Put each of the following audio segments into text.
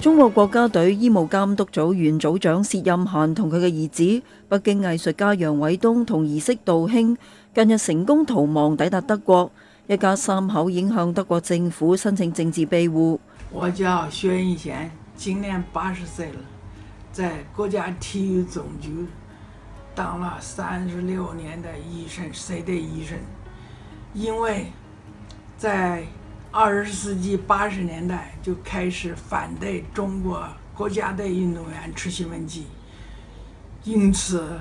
中國國家隊醫務監督組原組長薛任嫻同佢嘅兒子北京藝術家楊偉東同兒媳杜馨近日成功逃亡抵達德國，一家三口已經向德國政府申請政治庇護。我叫薛任嫻，今年80歲了，在國家體育總局當了36年的醫生，CD醫生。因為在20世紀80年代就開始反對中國國家隊運動員吃興奮劑，因此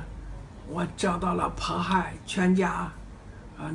我遭到了迫害，全家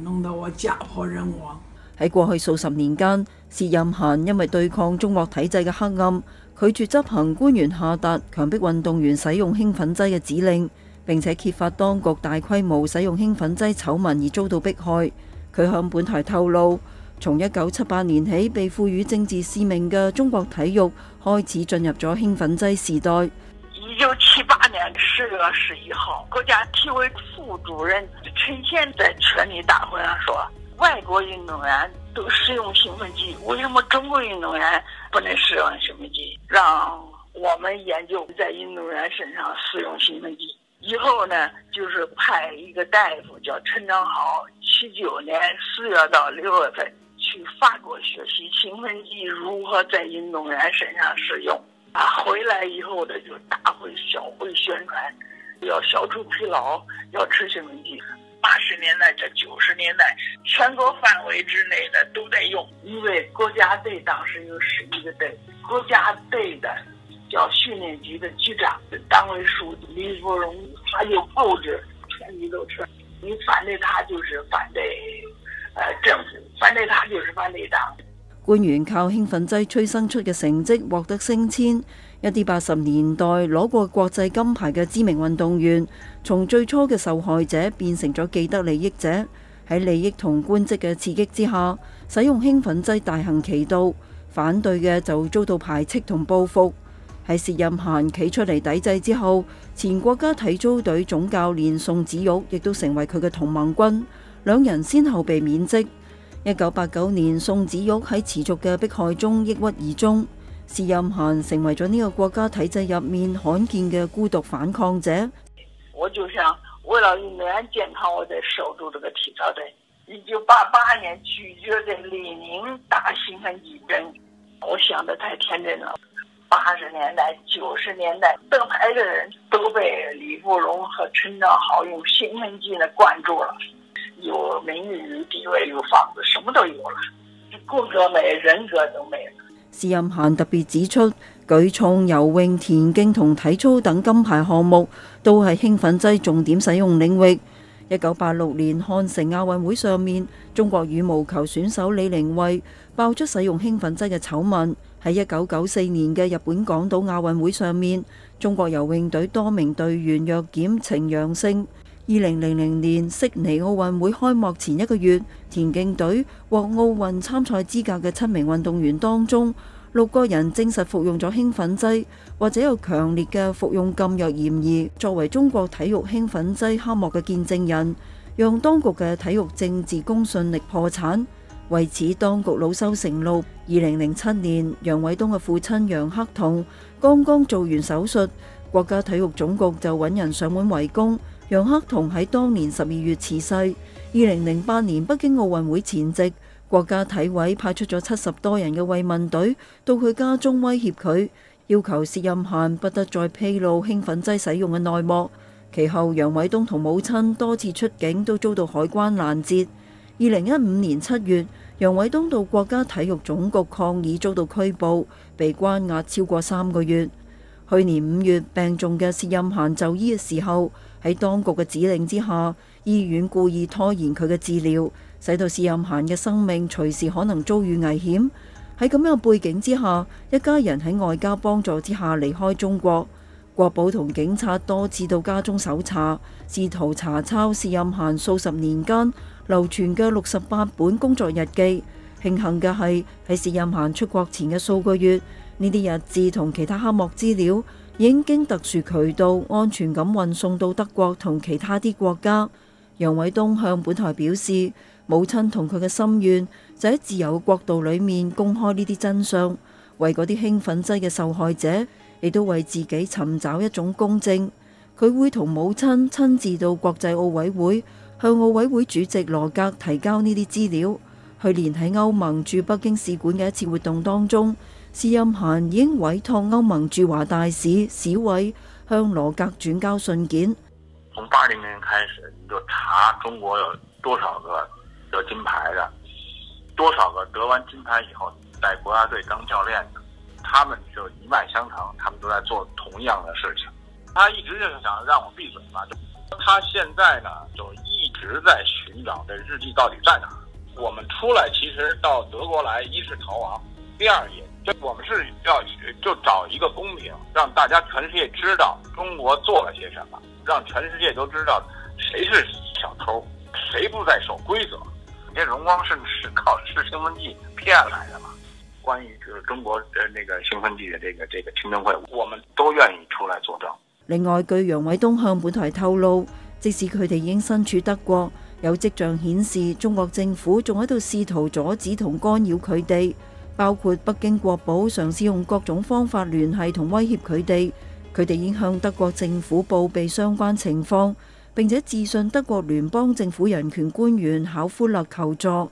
弄得我家破人亡。喺過去數十年間，薛任嫻因為對抗中國體制嘅黑暗，拒絕執行官員下達強迫運動員使用興奮劑嘅指令，並且揭發當局大規模使用興奮劑醜聞而遭到迫害。佢向本台透露，從1978年起被賦予政治使命嘅中國體育開始進入咗興奮劑時代。1978年10月11號，國家體委副主任陳憲在全體大會上說，外國運動員都使用興奮劑，為什麼中國運動員不能使用興奮劑？讓我們研究在運動員身上使用興奮劑。以後呢，就是派一個大夫叫陳章豪，79年4月到6月份去法國學習興奮劑如何在運動員身上使用。回來以後呢，就大會小會宣傳，要消除疲勞，要吃興奮劑。80年代至90年代，全國範圍之內的都在用。因為國家隊當時有11個隊，國家隊的叫訓練局的局長、黨委書記李福榮，他就布置全體都吃。你反對他就是反對政府，反對他就是反對黨。官員靠興奮劑催生出嘅成績獲得升遷，一啲80年代攞過國際金牌嘅知名運動員，從最初嘅受害者變成咗既得利益者。喺利益同官職嘅刺激之下，使用興奮劑大行其道，反對嘅就遭到排斥同報復。喺薛任嫻企出嚟抵制之後，前國家體操隊總教練宋子玉亦都成為佢嘅同盟軍，兩人先後被免職。1989年，宋子玉喺持續嘅迫害中抑鬱而終。薛任嫻成為咗呢個國家體制入面罕見嘅孤獨反抗者。我就想為了運動員健康，我在守住這個體操隊。1988年拒絕在李寧打興奮劑針，我想得太天真了。80年代、90年代登台的人都被李福榮和陳章豪用興奮劑呢灌注了，有名譽、有地位、有房子，什麼都有了，骨骼沒，人格都沒了。薛任嫻特別指出，舉重、游泳、田徑同體操等金牌項目都係興奮劑重點使用領域。1986年漢城亞運會上面，中國羽毛球選手李玲蔚爆出使用興奮劑嘅醜聞。喺1994年嘅日本廣島亞運會上面，中國游泳隊多名隊員藥檢呈陽性。2000年悉尼奧運會開幕前1個月，田徑隊獲奧運參賽資格嘅7名運動員當中，6個人證實服用咗興奮劑，或者有強烈嘅服用禁藥嫌疑。作為中國體育興奮劑黑幕嘅見證人，讓當局嘅體育政治公信力破產。為此，當局惱羞成怒。2007年，楊偉東嘅父親楊克彤剛剛做完手術，國家體育總局就揾人上門圍攻。楊克彤喺當年12月辭世。2008年北京奧運會前夕，國家體委派出咗70多人嘅慰問隊到佢家中威脅佢，要求薛任嫻不得再披露興奮劑使用嘅內幕。其後，楊偉東同母親多次出境都遭到海關攔截。2015年7月，楊偉東到國家體育總局抗議，遭到拘捕，被關押超過3個月。去年5月，病重嘅薛任嫻就醫嘅時候，喺當局嘅指令之下，醫院故意拖延佢嘅治療，使到薛任嫻嘅生命隨時可能遭遇危險。喺咁樣嘅背景之下，一家人喺外交幫助之下離開中國。國保同警察多次到家中搜查，試圖查抄薛任嫻數十年間流傳嘅68本工作日記。慶幸嘅係喺薛任嫻出國前嘅數個月，呢啲日誌同其他黑幕資料已經經特殊渠道安全咁運送到德國同其他啲國家。楊偉東向本台表示，母親同佢嘅心願就喺自由國度裏面公開呢啲真相，為嗰啲興奮劑嘅受害者，亦都為自己尋找一種公正。佢會同母親親自到國際奧委會，向奧委會主席羅格提交呢啲資料。去年喺歐盟駐北京使館嘅一次活動當中，施欽嫻已經委託歐盟駐華大使史偉向羅格轉交信件。從80年開始，你就查中國有多少個得金牌的，多少個得完金牌以後在國家隊當教練的，他們就一脈相承，他們都在做同樣的事情。他一直就是想讓我閉嘴嘛，他現在呢就一直在尋找這日記到底在哪。我們出來其實到德國來，一是逃亡，第二也就我們是要就找一個公平，讓大家全世界知道中國做了些什麼，讓全世界都知道誰是小偷，誰不在守規則。這榮光是靠吃興奮劑騙來的嘛？關於就是中國那個興奮劑的這個聽證會，我們都願意出來作證。另外，據楊偉東向本台透露，即使佢哋已經身處德國，有跡象顯示中國政府仲喺度試圖阻止同干擾佢哋，包括北京國保嘗試用各種方法聯繫同威脅佢哋。佢哋已經向德國政府報備相關情況，並且致信德國聯邦政府人權官員考夫勒求助。